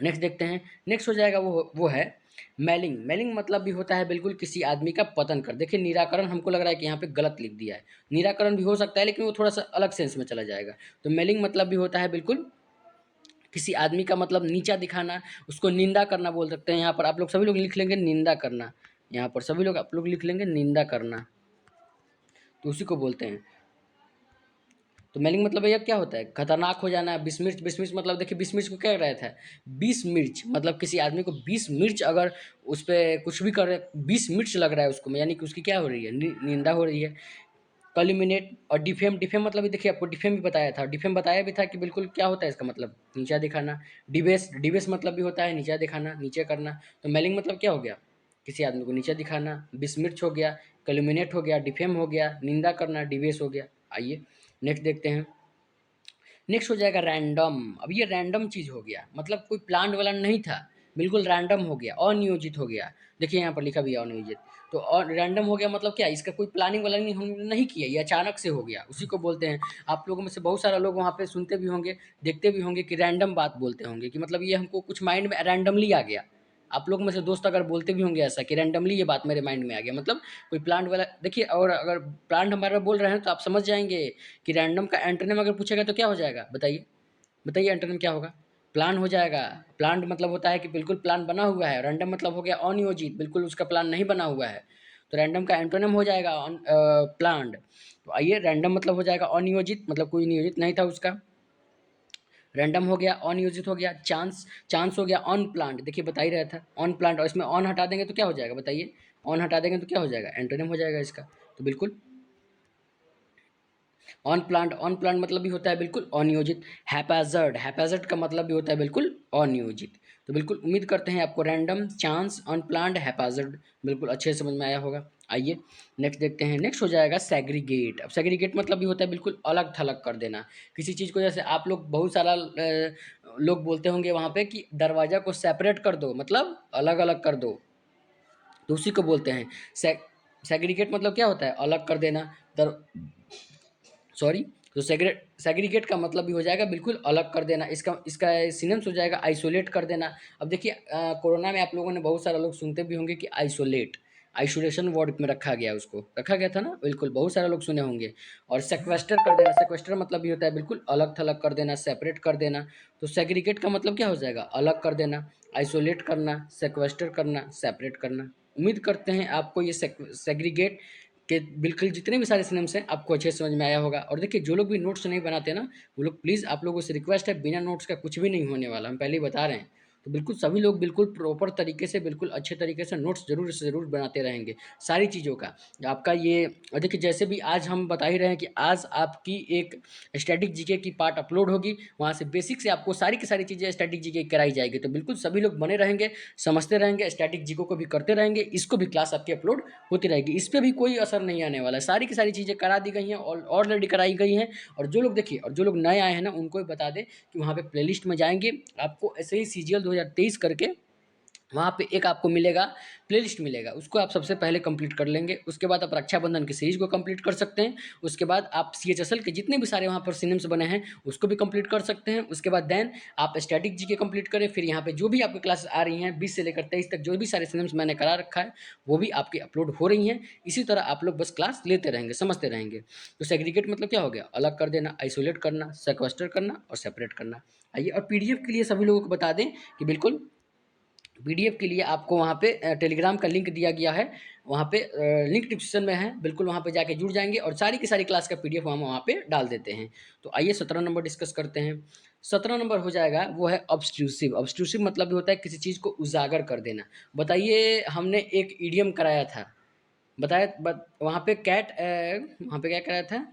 नेक्स्ट देखते हैं। नेक्स्ट हो जाएगा, वो है मेलिंग। मेलिंग मतलब भी होता है बिल्कुल किसी आदमी का पतन कर। देखिए निराकरण हमको लग रहा है कि यहाँ पे गलत लिख दिया है। निराकरण भी हो सकता है लेकिन वो थोड़ा सा अलग सेंस में चला जाएगा। तो मेलिंग मतलब भी होता है बिल्कुल किसी आदमी का मतलब नीचा दिखाना, उसको निंदा करना बोल सकते हैं। यहाँ पर आप लोग सभी लोग लिख लेंगे निंदा करना। यहाँ पर सभी लोग आप लोग लिख लेंगे निंदा करना, तो उसी को बोलते हैं। तो मेलिंग मतलब भैया क्या होता है? खतरनाक हो जाना। बिस्मिर्च, बिस्मिर्च मतलब देखिए बिस्मिर्च को क्या रहा था? 20 मिर्च मतलब किसी आदमी को 20 मिर्च अगर उस पे कुछ भी कर रहे, 20 मिर्च लग रहा है उसको, यानी कि उसकी क्या हो रही है? निंदा हो रही है। कल्यूमिनेट और डिफेम। डिफेम मतलब भी देखिए, आपको डिफेम भी बताया था, डिफेम बताया भी था कि बिल्कुल क्या होता है इसका मतलब, नीचा दिखाना। डिबेस, डिबेस मतलब भी होता है नीचा दिखाना, नीचे करना। तो मेलिंग मतलब क्या हो गया, किसी आदमी को नीचा दिखाना। बिस्मिर्च हो गया, कल्यूमिनेट हो गया, डिफेम हो गया, निंदा करना, डिबेस हो गया। आइए नेक्स्ट देखते हैं। नेक्स्ट हो जाएगा रैंडम। अब ये रैंडम चीज़ हो गया, मतलब कोई प्लान वाला नहीं था, बिल्कुल रैंडम हो गया, अनियोजित हो गया। देखिए यहाँ पर लिखा भी है अनियोजित। तो और रैंडम हो गया मतलब क्या, इसका कोई प्लानिंग वाला नहीं, हमने नहीं किया, ये अचानक से हो गया, उसी को बोलते हैं। आप लोगों में से बहुत सारा लोग वहाँ पे सुनते भी होंगे, देखते भी होंगे कि रैंडम बात बोलते होंगे, कि मतलब ये हमको कुछ माइंड में रैंडमली आ गया। आप लोग में से दोस्त अगर बोलते भी होंगे ऐसा कि रैंडमली ये बात मेरे माइंड में आ गया, मतलब कोई प्लांट वाला। देखिए, और अगर प्लांट हमारा बोल रहे हैं तो आप समझ जाएंगे कि रैंडम का एंटोनिम अगर पूछेगा तो क्या हो जाएगा, बताइए बताइए एंटोनिम क्या होगा। प्लान हो जाएगा। प्लांट मतलब होता है कि बिल्कुल प्लान बना हुआ है, रैंडम मतलब हो गया अनियोजित, बिल्कुल उसका प्लान नहीं बना हुआ है। तो रैंडम का एंटोनिम हो जाएगा प्लान्ड। तो आइए, रैंडम मतलब हो जाएगा अनियोजित, मतलब कोई नियोजित नहीं था उसका। रैंडम हो गया, अनियोजित हो गया। चांस, चांस हो गया अनप्लान्ड, देखिए बता ही रहा था अनप्लान्ड, और इसमें ऑन हटा देंगे तो क्या हो जाएगा, बताइए। ऑन हटा देंगे तो क्या हो जाएगा, एंटोनिम हो जाएगा इसका। तो बिल्कुल ऑन प्लांट, ऑन प्लांट मतलब भी होता है बिल्कुल अनियोजित। हैप्पैज़र्ड, हैप्पैज़र्ड का मतलब भी होता है बिल्कुल अनियोजित। तो बिल्कुल उम्मीद करते हैं आपको रैंडम, चांस, अनप्लान्ड, हैप्पैज़र्ड बिल्कुल अच्छे से समझ में आया होगा। आइए नेक्स्ट देखते हैं। नेक्स्ट हो जाएगा सेग्रीगेट। अब सेग्रीगेट मतलब भी होता है बिल्कुल अलग थलग कर देना किसी चीज़ को। जैसे आप लोग बहुत सारा लोग बोलते होंगे वहाँ पे कि दरवाज़ा को सेपरेट कर दो, मतलब अलग अलग कर दो, तो उसी को बोलते हैं सेग्रीगेट। मतलब क्या होता है, अलग कर देना। दर सॉरी। तो सेग्रीगेट का मतलब भी हो जाएगा बिल्कुल अलग कर देना। इसका इसका सिनोनिम्स हो जाएगा आइसोलेट कर देना। अब देखिए कोरोना में आप लोगों ने बहुत सारा लोग सुनते भी होंगे कि आइसोलेट, आइसोलेशन वार्ड में रखा गया, उसको रखा गया था ना, बिल्कुल बहुत सारे लोग सुने होंगे। और सेक्वेस्टर कर देना, सेक्वेस्टर मतलब भी होता है बिल्कुल अलग थलग कर देना, सेपरेट कर देना। तो सेग्रीगेट का मतलब क्या हो जाएगा, अलग कर देना, आइसोलेट करना, सेक्वेस्टर करना, सेपरेट करना। उम्मीद करते हैं आपको ये सेग्रीगेट कि बिल्कुल जितने भी सारे सिनेम्स हैं आपको अच्छे से समझ में आया होगा। और देखिए जो लोग भी नोट्स नहीं बनाते ना, वो लोग प्लीज़, आप लोगों से रिक्वेस्ट है, बिना नोट्स का कुछ भी नहीं होने वाला, हम पहले ही बता रहे हैं। तो बिल्कुल सभी लोग बिल्कुल प्रॉपर तरीके से, बिल्कुल अच्छे तरीके से नोट्स ज़रूर से ज़रूर बनाते रहेंगे सारी चीज़ों का। आपका ये, और देखिए जैसे भी आज हम बता ही रहे हैं कि आज आपकी एक स्टैटिक जीके की पार्ट अपलोड होगी, वहाँ से बेसिक से आपको सारी की सारी चीज़ें स्टैटिक जीके कराई जाएगी। तो बिल्कुल सभी लोग बने रहेंगे, समझते रहेंगे, स्टैटिक जीको को भी करते रहेंगे, इसको भी क्लास आपकी अपलोड होती रहेगी, इस पे भी कोई असर नहीं आने वाला है। सारी की सारी चीज़ें करा दी गई हैं और ऑलरेडी कराई गई हैं। और जो लोग देखिए, और जो लोग नए आए हैं ना, उनको भी बता दें कि वहाँ पे प्लेलिस्ट में जाएंगे, आपको ऐसे ही सीजीएल 2023 करके वहाँ पे एक आपको मिलेगा, प्लेलिस्ट मिलेगा, उसको आप सबसे पहले कंप्लीट कर लेंगे। उसके बाद आप रक्षाबंधन की सीरीज को कंप्लीट कर सकते हैं। उसके बाद आप सीएचएसएल के जितने भी सारे वहाँ पर सिनेम्स बने हैं उसको भी कंप्लीट कर सकते हैं। उसके बाद देन आप स्टैटिक जीके कंप्लीट करें। फिर यहाँ पे जो भी आपकी क्लासेस आ रही हैं 20 से लेकर 23 तक, जो भी सारे सिनेम्स मैंने करा रखा है वो भी आपकी अपलोड हो रही हैं। इसी तरह आप लोग बस क्लास लेते रहेंगे, समझते रहेंगे। तो सेग्रीगेट मतलब क्या हो गया, अलग कर देना, आइसोलेट करना, सेक्वेस्टर करना और सेपरेट करना। आइए, और पीडीएफ के लिए सभी लोगों को बता दें कि बिल्कुल पीडीएफ के लिए आपको वहाँ पे टेलीग्राम का लिंक दिया गया है, वहाँ पे लिंक डिस्क्रिप्शन में है, बिल्कुल वहाँ पे जाके जुड़ जाएंगे और सारी की सारी क्लास का पीडीएफ हम वहाँ पे डाल देते हैं। तो आइए 17 नंबर डिस्कस करते हैं। 17 नंबर हो जाएगा वो है ऑब्स्ट्रूसिव। ऑब्स्ट्रूसिव मतलब भी होता है किसी चीज़ को उजागर कर देना। बताइए, हमने एक ईडियम कराया था, बताया वहाँ पे कैट, वहाँ पे क्या कराया था,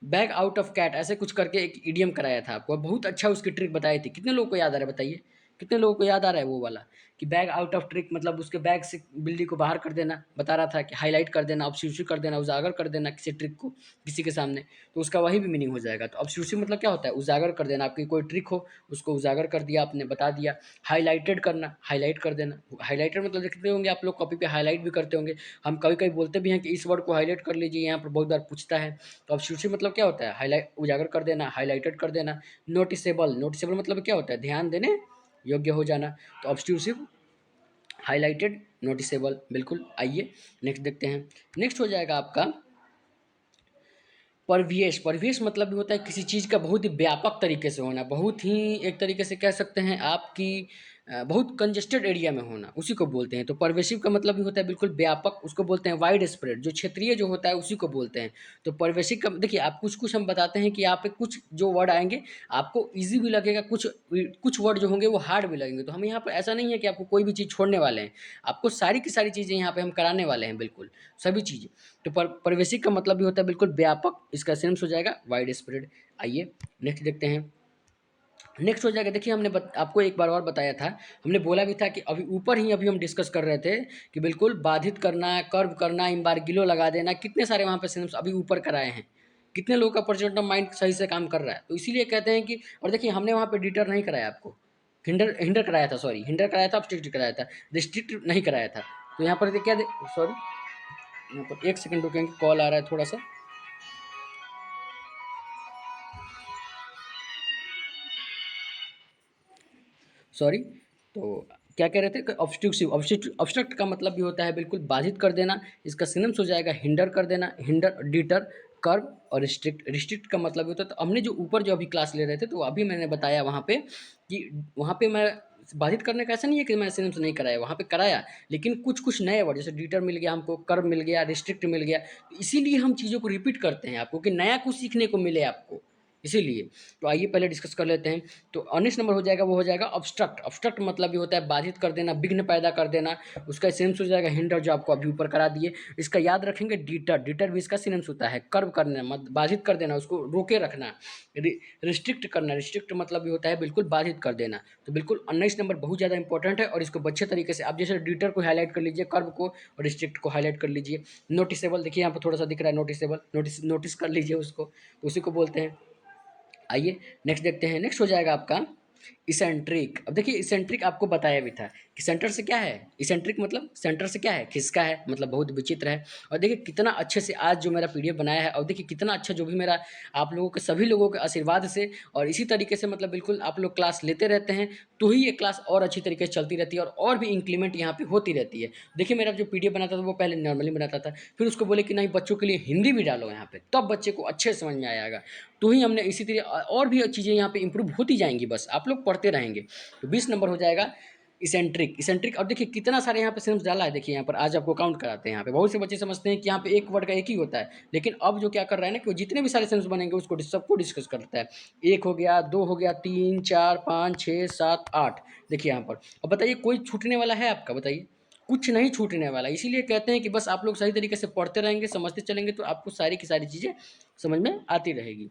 बैग आउट ऑफ कैट, ऐसे कुछ करके एक ईडियम कराया था आपको, बहुत अच्छा उसकी ट्रिक बताई थी। कितने लोगों को याद आ रहा है, बताइए कितने लोगों को याद आ रहा है वो वाला, कि बैग आउट ऑफ ट्रिक मतलब उसके बैग से बिल्ली को बाहर कर देना, बता रहा था कि हाईलाइट कर देना, ऑब्स्ट्रूसिव कर देना, उजागर कर देना किसी ट्रिक को किसी के सामने। तो उसका वही भी मीनिंग हो जाएगा। तो ऑब्स्ट्रूसिव मतलब क्या होता है, उजागर कर देना, आपकी कोई ट्रिक हो उसको उजागर कर दिया आपने, बता दिया। हाईलाइटेड करना, हाईलाइट कर देना, हाईलाइटेड मतलब देखते होंगे आप लोग कॉपी पे हाईलाइट भी करते होंगे, हम कभी कभी बोलते भी हैं कि इस वर्ड को हाईलाइट कर लीजिए, यहाँ पर बहुत बार पूछता है। तो ऑब्स्ट्रूसिव मतलब क्या होता है, हाईलाइट, उजागर कर देना, हाईलाइटेड कर देना। नोटिसेबल, नोटिसेबल मतलब क्या होता है, ध्यान देने योग्य हो जाना। तो ऑब्स्ट्रूसिव, हाईलाइटेड, नोटिसेबल, बिल्कुल। आइए नेक्स्ट देखते हैं। नेक्स्ट हो जाएगा आपका परिवेश। परिवेश मतलब भी होता है किसी चीज़ का बहुत ही व्यापक तरीके से होना, बहुत ही एक तरीके से कह सकते हैं आपकी बहुत कंजेस्टेड एरिया में होना, उसी को बोलते हैं। तो परवेसिव का मतलब भी होता है बिल्कुल व्यापक, उसको बोलते हैं वाइड स्प्रेड। जो क्षेत्रीय जो होता है उसी को बोलते हैं। तो परवेसिव का देखिए, आप कुछ कुछ हम बताते हैं कि यहाँ पे कुछ जो वर्ड आएंगे आपको ईजी भी लगेगा, कुछ कुछ वर्ड जो होंगे वो हार्ड भी लगेंगे। तो हम यहाँ पर ऐसा नहीं है कि आपको कोई भी चीज़ छोड़ने वाले हैं, आपको सारी की सारी चीज़ें यहाँ पे हम कराने वाले हैं, बिल्कुल सभी चीज़ें। तो परवेसिव का मतलब भी होता है बिल्कुल व्यापक, इसका सिनोनिम्स हो जाएगा वाइड स्प्रेड। आइए नेक्स्ट देखते हैं। नेक्स्ट हो जाएगा, देखिए हमने आपको एक बार और बताया था, हमने बोला भी था कि अभी ऊपर ही अभी हम डिस्कस कर रहे थे कि बिल्कुल बाधित करना, कर्व करना, इम्बार्गिलो लगा देना, कितने सारे वहाँ पे सिनोनिम्स अभी ऊपर कराए हैं। कितने लोगों का परसेंट ऑफ माइंड सही से काम कर रहा है, तो इसीलिए कहते हैं कि, और देखिए हमने वहाँ पे डिटर नहीं कराया आपको, हिंडर हिंडर कराया था, सॉरी हिंडर कराया था, ऑब्स्ट्रिक्ट कराया था, रिस्ट्रिक्ट नहीं कराया था। तो यहाँ पर क्या, सॉरी यहाँ पर एक सेकंड रुकेंगे, कॉल आ रहा है थोड़ा सा, सॉरी। तो क्या कह रहे थे कि ऑब्स्ट्रक्टिव, ऑब्स्ट्रक्ट का मतलब भी होता है बिल्कुल बाधित कर देना, इसका सिनोनिम्स हो जाएगा हिंडर कर देना, हिंडर, डिटर, कर्व और रिस्ट्रिक्ट। रिस्ट्रिक्ट का मतलब भी होता है, तो हमने जो ऊपर जो अभी क्लास ले रहे थे तो अभी मैंने बताया वहाँ पे कि वहाँ पे मैं बाधित करने का ऐसा नहीं है कि मैंने सिनोनिम्स नहीं कराया, वहाँ पे कराया, लेकिन कुछ कुछ नए वर्ड, जैसे डिटर मिल गया हमको, कर्व मिल गया, रिस्ट्रिक्ट मिल गया, तो इसीलिए हम चीज़ों को रिपीट करते हैं आपको, कि नया कुछ सीखने को मिले आपको, इसीलिए। तो आइए पहले डिस्कस कर लेते हैं। तो 19 नंबर हो जाएगा, वो हो जाएगा ऑब्स्ट्रक्ट। ऑब्स्ट्रक्ट मतलब भी होता है बाधित कर देना, विघ्न पैदा कर देना, उसका सिनोनिम्स हो जाएगा हिंडर, जो आपको अभी ऊपर करा दिए। इसका याद रखेंगे डिटर, डिटर भी इसका सिनोनिम्स होता है कर्व करना, बाधित कर देना, उसको रोके रखना। रिस्ट्रिक्ट करना, रिस्ट्रिक्ट मतलब भी होता है बिल्कुल बाधित कर देना। तो बिल्कुल 19 नंबर बहुत ज़्यादा इंपॉर्टेंट है, और इसको अच्छे तरीके से आप जैसे डिटर को हाईलाइट कर लीजिए, कर्व को और रिस्ट्रिक्ट को हाईलाइट कर लीजिए। नोटिसेबल देखिए यहाँ पर थोड़ा सा दिख रहा है, नोटिसेबल, नोटिस कर लीजिए उसको, तो उसी को बोलते हैं। आइए नेक्स्ट देखते हैं। नेक्स्ट हो जाएगा आपका इसेंट्रिक। अब देखिए इसेंट्रिक आपको बताया भी था कि सेंटर से क्या है, इसेंट्रिक मतलब सेंटर से क्या है, खिसका है, मतलब बहुत विचित्र है। और देखिए कितना अच्छे से आज जो मेरा पीडीएफ बनाया है, और देखिए कितना अच्छा जो भी मेरा आप लोगों के सभी लोगों के आशीर्वाद से और इसी तरीके से मतलब बिल्कुल आप लोग क्लास लेते रहते हैं, तो ही ये क्लास और अच्छी तरीके से चलती रहती है, और भी इंक्रीमेंट यहाँ पे होती रहती है। देखिए मेरा जो पीडीएफ बनाता था वो पहले नॉर्मली बनाता था, फिर उसको बोले कि नहीं बच्चों के लिए हिंदी भी डालो यहाँ पे, तब बच्चे को अच्छे से समझ में आएगा। तो ही हमने इसी तरह और भी चीज़ें यहाँ पे इंप्रूव होती जाएंगी, बस आप लोग पढ़ते रहेंगे। तो 20 नंबर हो जाएगा इसेंट्रिक। इसेंट्रिक, और देखिए कितना सारे यहाँ पे सिम्स डाला है, देखिए यहाँ पर आज आपको काउंट कराते हैं। यहाँ पे बहुत से बच्चे समझते हैं कि यहाँ पे एक वर्ड का एक ही होता है, लेकिन अब जो क्या कर रहा है ना कि वो जितने भी सारे सिम्स बनेंगे उसको सबको डिस्कस करता है। एक हो गया, दो हो गया, तीन, चार, पाँच, छः, सात, आठ, देखिए यहाँ पर। अब बताइए कोई छूटने वाला है आपका, बताइए, कुछ नहीं छूटने वाला। इसीलिए कहते हैं कि बस आप लोग सही तरीके से पढ़ते रहेंगे, समझते चलेंगे, तो आपको सारी की सारी चीज़ें समझ में आती रहेगी।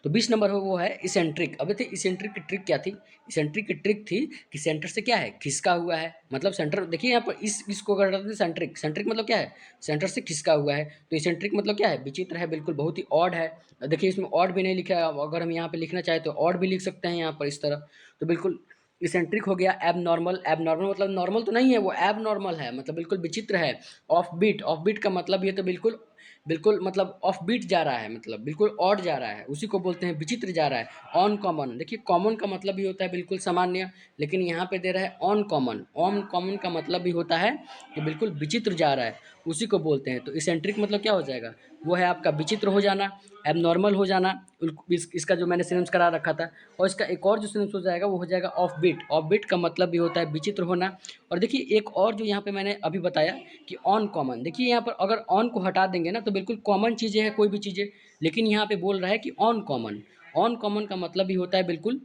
तो 20 नंबर हो वो है इसेंट्रिक। अब देखिए इसेंट्रिक की ट्रिक क्या थी, इसेंट्रिक की ट्रिक थी कि सेंटर से क्या है, खिसका हुआ है, मतलब सेंटर देखिए यहाँ पर इसको कर रहे थे सेंट्रिक। सेंट्रिक मतलब क्या है, सेंटर से खिसका हुआ है। तो इसेंट्रिक मतलब क्या है, विचित्र है, बिल्कुल बहुत ही ऑड है। देखिए इसमें ऑड भी नहीं लिखा है, अगर हम यहाँ पे लिखना चाहें तो ऑड भी लिख सकते हैं यहाँ पर इस तरह। तो बिल्कुल इसेंट्रिक हो गया। एब नॉर्मल, एब नॉर्मल मतलब नॉर्मल तो नहीं है, वो एब नॉर्मल है, मतलब बिल्कुल विचित्र है। ऑफ बीट, ऑफ बीट का मतलब ये तो बिल्कुल बिल्कुल मतलब ऑफ बीट जा रहा है, मतलब बिल्कुल ऑड जा रहा है, उसी को बोलते हैं विचित्र जा रहा है। ऑन कॉमन, देखिए कॉमन का मतलब भी होता है बिल्कुल सामान्य, लेकिन यहाँ पे दे रहा है ऑन कॉमन। ऑन कॉमन का मतलब भी होता है कि बिल्कुल विचित्र जा रहा है, उसी को बोलते हैं। तो इसेंट्रिक मतलब क्या हो जाएगा, वो है आपका विचित्र हो जाना, एबनॉर्मल हो जाना। इसका जो मैंने सिनोनिम्स करा रखा था। और इसका एक और जो सिनोनिम्स हो जाएगा वो हो जाएगा ऑफ बीट। ऑफ बीट का मतलब भी होता है विचित्र होना। और देखिए एक और जो यहाँ पे मैंने अभी बताया कि ऑन कॉमन, देखिए यहाँ पर अगर ऑन को हटा देंगे ना तो बिल्कुल कॉमन चीज़ें हैं कोई भी चीज़ें, लेकिन यहाँ पे बोल रहा है कि ऑन कॉमन। ऑन कॉमन का मतलब भी होता है बिल्कुल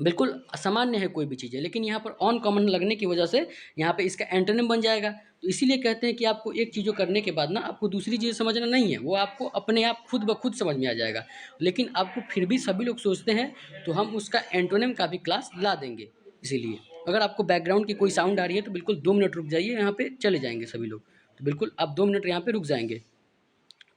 बिल्कुल असामान्य है कोई भी चीज़ें, लेकिन यहाँ पर ऑन कॉमन लगने की वजह से यहाँ पे इसका एंटोनिम बन जाएगा। तो इसीलिए कहते हैं कि आपको एक चीज़ को करने के बाद ना आपको दूसरी चीज़ समझना नहीं है, वो आपको अपने आप खुद ब खुद समझ में आ जाएगा। लेकिन आपको फिर भी सभी लोग सोचते हैं, तो हम उसका एंटोनिम का भी क्लास ला देंगे। इसीलिए अगर आपको बैकग्राउंड की कोई साउंड आ रही है तो बिल्कुल 2 मिनट रुक जाइए, यहाँ पे चले जाएंगे सभी लोग। तो बिल्कुल आप 2 मिनट यहाँ पे रुक जाएंगे।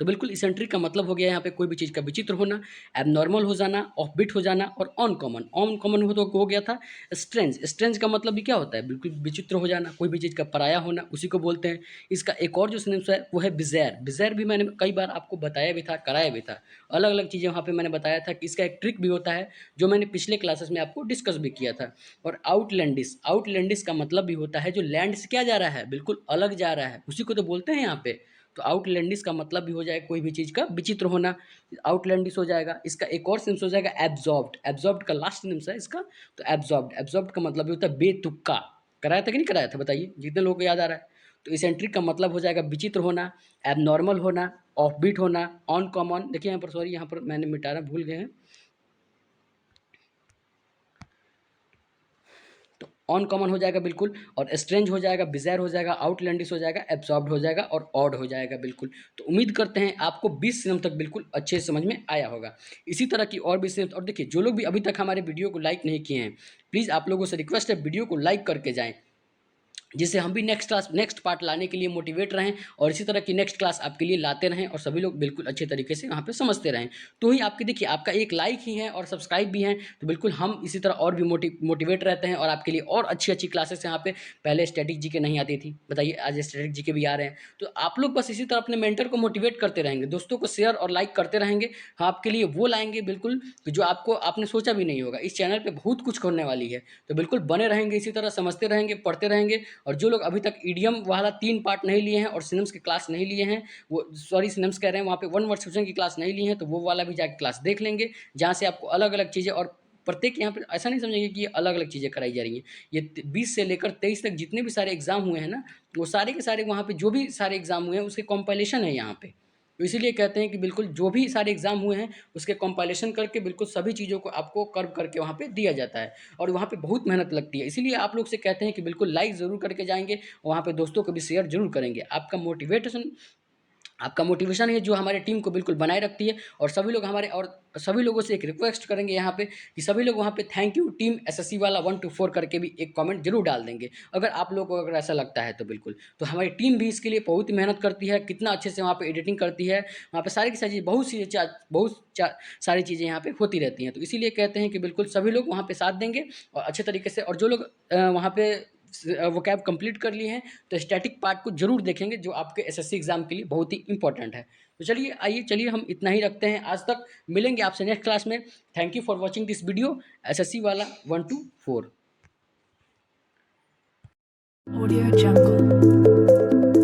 तो बिल्कुल इसेंट्रिक का मतलब हो गया यहाँ पे कोई भी चीज़ का विचित्र होना, एबनॉर्मल हो जाना, ऑफबीट हो जाना, और ऑन कॉमन। ऑन कॉमन हो गया था स्ट्रेंज। स्ट्रेंज का मतलब भी क्या होता है, बिल्कुल विचित्र हो जाना, कोई भी चीज़ का पराया होना, उसी को बोलते हैं। इसका एक और जो सिनोनिम्स है वो है बिज़ायर। बिज़ायर भी मैंने कई बार आपको बताया भी था, कराया भी था, अलग अलग चीज़ें वहाँ पे मैंने बताया था कि इसका एक ट्रिक भी होता है, जो मैंने पिछले क्लासेस में आपको डिस्कस भी किया था। और आउटलैंडिस, आउटलैंडिस का मतलब भी होता है जो लैंड से क्या जा रहा है, बिल्कुल अलग जा रहा है, उसी को तो बोलते हैं यहाँ पे। तो आउटलैंडिश का मतलब भी हो जाएगा कोई भी चीज़ का विचित्र होना, आउटलैंडिश हो जाएगा। इसका एक और सेंस हो जाएगा एब्जॉर्ब्ड, एब्जॉर्ब्ड का लास्ट सेंस है इसका, तो एब्जॉर्ब्ड, एब्जॉर्ब्ड का मतलब भी होता है बेतुका। कराया था कि नहीं कराया था बताइए, जितने लोगों को याद आ रहा है। तो इसेंट्रिक का मतलब हो जाएगा विचित्र होना, एबनॉर्मल होना, ऑफबीट होना, अनकॉमन। देखिए यहाँ पर, सॉरी यहाँ पर मैंने मिटाना भूल गए हैं, तो अनकॉमन हो जाएगा बिल्कुल, और स्ट्रेंज हो जाएगा, बिज़ार हो जाएगा, आउटलैंडिश हो जाएगा, एब्सॉर्ब्ड हो जाएगा और ऑड हो जाएगा बिल्कुल। तो उम्मीद करते हैं आपको 20 सिनम तक बिल्कुल अच्छे से समझ में आया होगा। इसी तरह की और भी सिनम, और देखिए जो लोग भी अभी तक हमारे वीडियो को लाइक नहीं किए हैं, प्लीज़ आप लोगों से रिक्वेस्ट है वीडियो को लाइक करके जाएँ, जिससे हम भी नेक्स्ट पार्ट लाने के लिए मोटिवेट रहें, और इसी तरह की नेक्स्ट क्लास आपके लिए लाते रहें और सभी लोग बिल्कुल अच्छे तरीके से वहाँ पे समझते रहें। तो ही आपके, देखिए आपका एक लाइक ही है और सब्सक्राइब भी है, तो बिल्कुल हम इसी तरह और भी मोटिवेट रहते हैं और आपके लिए और अच्छी क्लासेस यहाँ पे। पहले स्टैटिक जीके नहीं आती थी, बताइए आज स्टैटिक जीके भी आ रहे हैं। तो आप लोग बस इसी तरह अपने मेंटर को मोटिवेट करते रहेंगे, दोस्तों को शेयर और लाइक करते रहेंगे, हम आपके लिए वो लाएंगे बिल्कुल जो आपको आपने सोचा भी नहीं होगा। इस चैनल पे बहुत कुछ करने वाली है, तो बिल्कुल बने रहेंगे, इसी तरह समझते रहेंगे, पढ़ते रहेंगे। और जो लोग अभी तक ईडीएम वाला 3 पार्ट नहीं लिए हैं और सिनम्स की क्लास नहीं लिए हैं, वो सॉरी सिनम्स कह रहे हैं, वहाँ पे वन वर्ड सब्जेक्शन की क्लास नहीं ली हैं, तो वो वाला भी जाके क्लास देख लेंगे, जहाँ से आपको अलग अलग चीज़ें, और प्रत्येक यहाँ पे ऐसा नहीं समझेंगे कि ये अलग अलग चीज़ें कराई जा रही हैं। ये 20 से लेकर 23 तक जितने भी सारे एग्जाम हुए हैं ना, वो सारे के सारे वहाँ पे जो भी सारे एग्जाम हुए हैं उसके कॉम्पाइलेशन है यहाँ पे। तो इसीलिए कहते हैं कि बिल्कुल जो भी सारे एग्जाम हुए हैं उसके कंपाइलेशन करके बिल्कुल सभी चीज़ों को आपको कर्व करके वहाँ पे दिया जाता है, और वहाँ पे बहुत मेहनत लगती है। इसीलिए आप लोग से कहते हैं कि बिल्कुल लाइक ज़रूर करके जाएंगे, और वहाँ पे दोस्तों को भी शेयर जरूर करेंगे। आपका मोटिवेशन है जो हमारे टीम को बिल्कुल बनाए रखती है, और सभी लोग हमारे, और सभी लोगों से एक रिक्वेस्ट करेंगे यहाँ पे कि सभी लोग वहाँ पे थैंक यू टीम एसएससी वाला 1 to 4 करके भी एक कमेंट जरूर डाल देंगे, अगर आप लोगों को अगर ऐसा लगता है तो बिल्कुल। तो हमारी टीम भी इसके लिए बहुत ही मेहनत करती है, कितना अच्छे से वहाँ पे एडिटिंग करती है, वहाँ पे सारी की सारी चीज़, सारी चीज़ें यहाँ पे होती रहती हैं। तो इसीलिए कहते हैं कि बिल्कुल सभी लोग वहाँ पे साथ देंगे और अच्छे तरीके से, और जो लोग वहाँ पे वो कैब कंप्लीट कर लिए हैं, तो स्टैटिक पार्ट को जरूर देखेंगे जो आपके एसएससी एग्जाम के लिए बहुत ही इंपॉर्टेंट है। तो चलिए आइए, चलिए हम इतना ही रखते हैं आज तक, मिलेंगे आपसे नेक्स्ट क्लास में। Thank you for watching this video, SSC वाला 1 to 4। Audio Jungle.